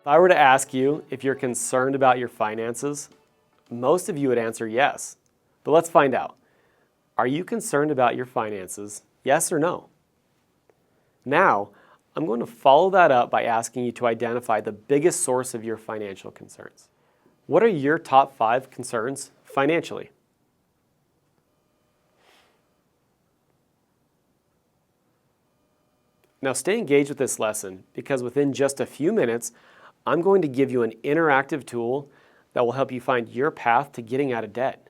If I were to ask you if you're concerned about your finances, most of you would answer yes. But let's find out. Are you concerned about your finances? Yes or no? Now, I'm going to follow that up by asking you to identify the biggest source of your financial concerns. What are your top 5 concerns financially? Now stay engaged with this lesson because within just a few minutes, I'm going to give you an interactive tool that will help you find your path to getting out of debt.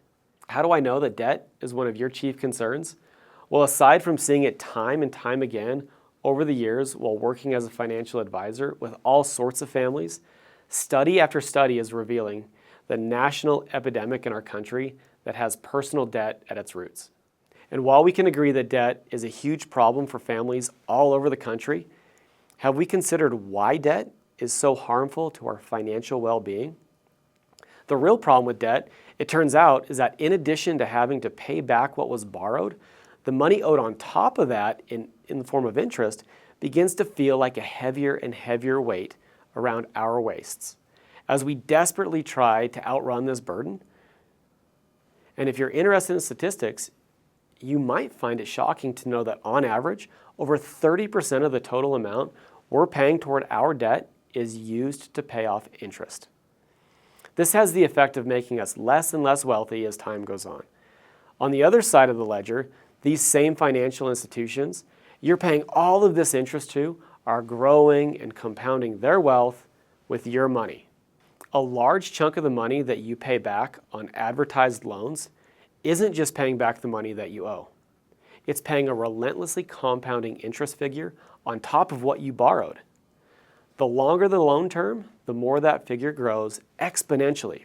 How do I know that debt is one of your chief concerns? Well, aside from seeing it time and time again over the years while working as a financial advisor with all sorts of families, study after study is revealing the national epidemic in our country that has personal debt at its roots. And while we can agree that debt is a huge problem for families all over the country, have we considered why debt is so harmful to our financial well-being? The real problem with debt, it turns out, is that in addition to having to pay back what was borrowed, the money owed on top of that in the form of interest begins to feel like a heavier and heavier weight around our waists as we desperately try to outrun this burden. And if you're interested in statistics, you might find it shocking to know that on average, over 30% of the total amount we're paying toward our debt is used to pay off interest. This has the effect of making us less and less wealthy as time goes on. On the other side of the ledger, these same financial institutions you're paying all of this interest to are growing and compounding their wealth with your money. A large chunk of the money that you pay back on advertised loans isn't just paying back the money that you owe. It's paying a relentlessly compounding interest figure on top of what you borrowed. The longer the loan term, the more that figure grows exponentially.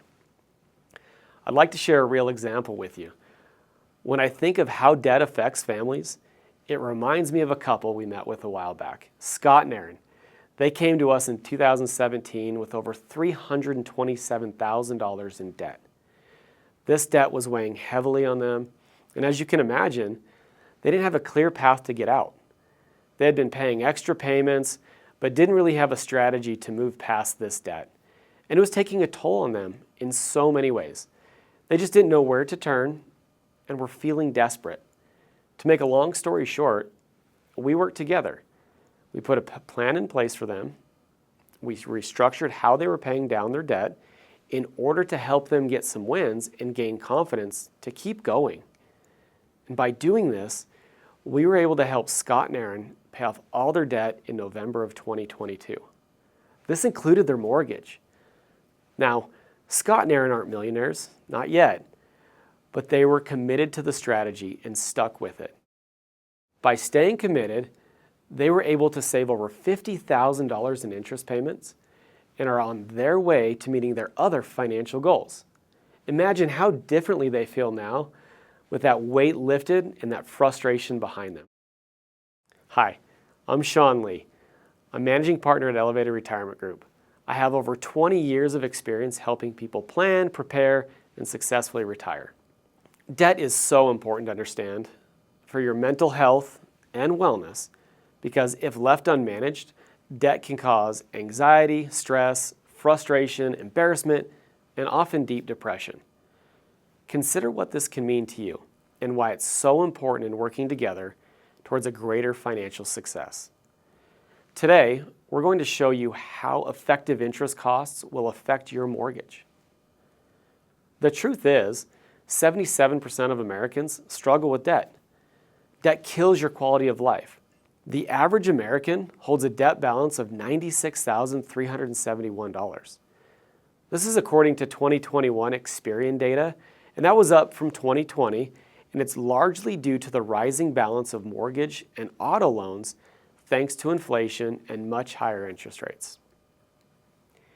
I'd like to share a real example with you. When I think of how debt affects families, it reminds me of a couple we met with a while back, Scott and Aaron. They came to us in 2017 with over $327,000 in debt. This debt was weighing heavily on them, and as you can imagine, they didn't have a clear path to get out. They had been paying extra payments, but didn't really have a strategy to move past this debt. And it was taking a toll on them in so many ways. They just didn't know where to turn and were feeling desperate. To make a long story short, we worked together. We put a plan in place for them. We restructured how they were paying down their debt in order to help them get some wins and gain confidence to keep going. And by doing this, we were able to help Scott and Aaron pay off all their debt in November of 2022. This included their mortgage. Now, Scott and Aaron aren't millionaires, not yet, but they were committed to the strategy and stuck with it. By staying committed, they were able to save over $50,000 in interest payments and are on their way to meeting their other financial goals. Imagine how differently they feel now with that weight lifted and that frustration behind them. Hi, I'm Sean Lee. I'm managing partner at Elevated Retirement Group. I have over 20 years of experience helping people plan, prepare, and successfully retire. Debt is so important to understand for your mental health and wellness because if left unmanaged, debt can cause anxiety, stress, frustration, embarrassment, and often deep depression. Consider what this can mean to you and why it's so important in working together towards a greater financial success. Today, we're going to show you how effective interest costs will affect your mortgage. The truth is, 77% of Americans struggle with debt. Debt kills your quality of life. The average American holds a debt balance of $96,371. This is according to 2021 Experian data, and that was up from 2020, and it's largely due to the rising balance of mortgage and auto loans thanks to inflation and much higher interest rates.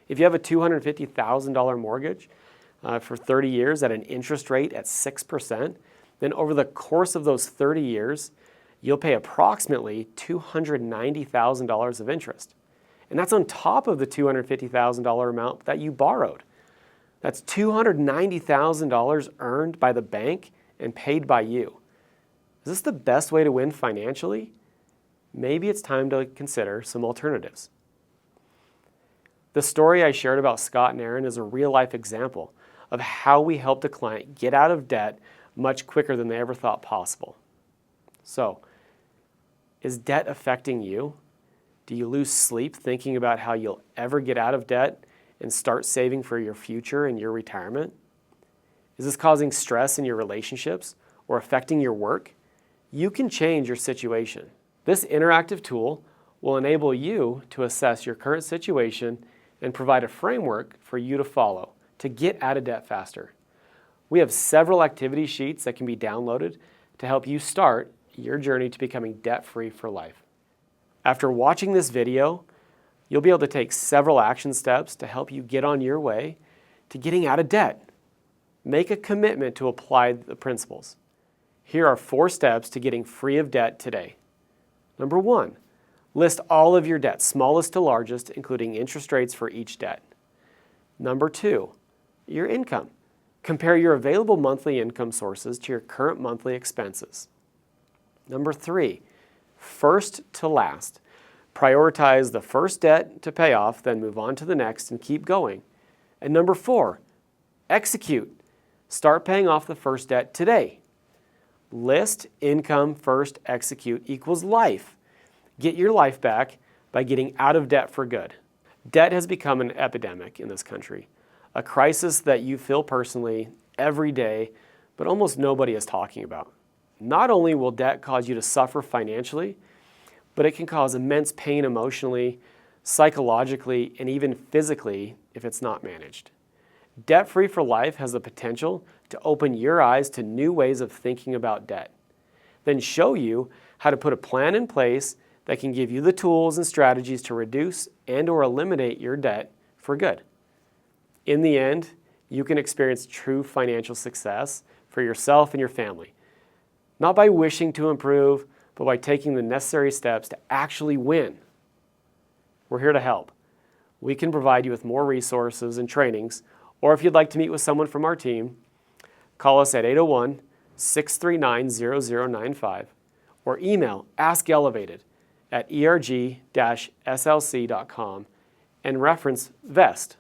If you have a $250,000 mortgage for 30 years at an interest rate at 6%, then over the course of those 30 years, you'll pay approximately $290,000 of interest. And that's on top of the $250,000 amount that you borrowed. That's $290,000 earned by the bank and paid by you. Is this the best way to win financially? Maybe it's time to consider some alternatives. The story I shared about Scott and Aaron is a real-life example of how we helped a client get out of debt much quicker than they ever thought possible. So, is debt affecting you? Do you lose sleep thinking about how you'll ever get out of debt and start saving for your future and your retirement? Is this causing stress in your relationships or affecting your work? You can change your situation. This interactive tool will enable you to assess your current situation and provide a framework for you to follow to get out of debt faster. We have several activity sheets that can be downloaded to help you start your journey to becoming debt-free for life. After watching this video, you'll be able to take several action steps to help you get on your way to getting out of debt. Make a commitment to apply the principles. Here are 4 steps to getting free of debt today. Number 1, list all of your debts, smallest to largest, including interest rates for each debt. Number 2, your income. Compare your available monthly income sources to your current monthly expenses. Number 3, first to last. Prioritize the first debt to pay off, then move on to the next and keep going. And number 4, execute. Start paying off the first debt today. List, income, first, execute equals life. Get your life back by getting out of debt for good. Debt has become an epidemic in this country, a crisis that you feel personally every day, but almost nobody is talking about. Not only will debt cause you to suffer financially, but it can cause immense pain emotionally, psychologically, and even physically if it's not managed. Debt-free for life has the potential to open your eyes to new ways of thinking about debt, then show you how to put a plan in place that can give you the tools and strategies to reduce and/or eliminate your debt for good. In the end, you can experience true financial success for yourself and your family, not by wishing to improve, but by taking the necessary steps to actually win. We're here to help. We can provide you with more resources and trainings, or if you'd like to meet with someone from our team, call us at 801-639-0095 or email askelevated@erg-slc.com and reference VEST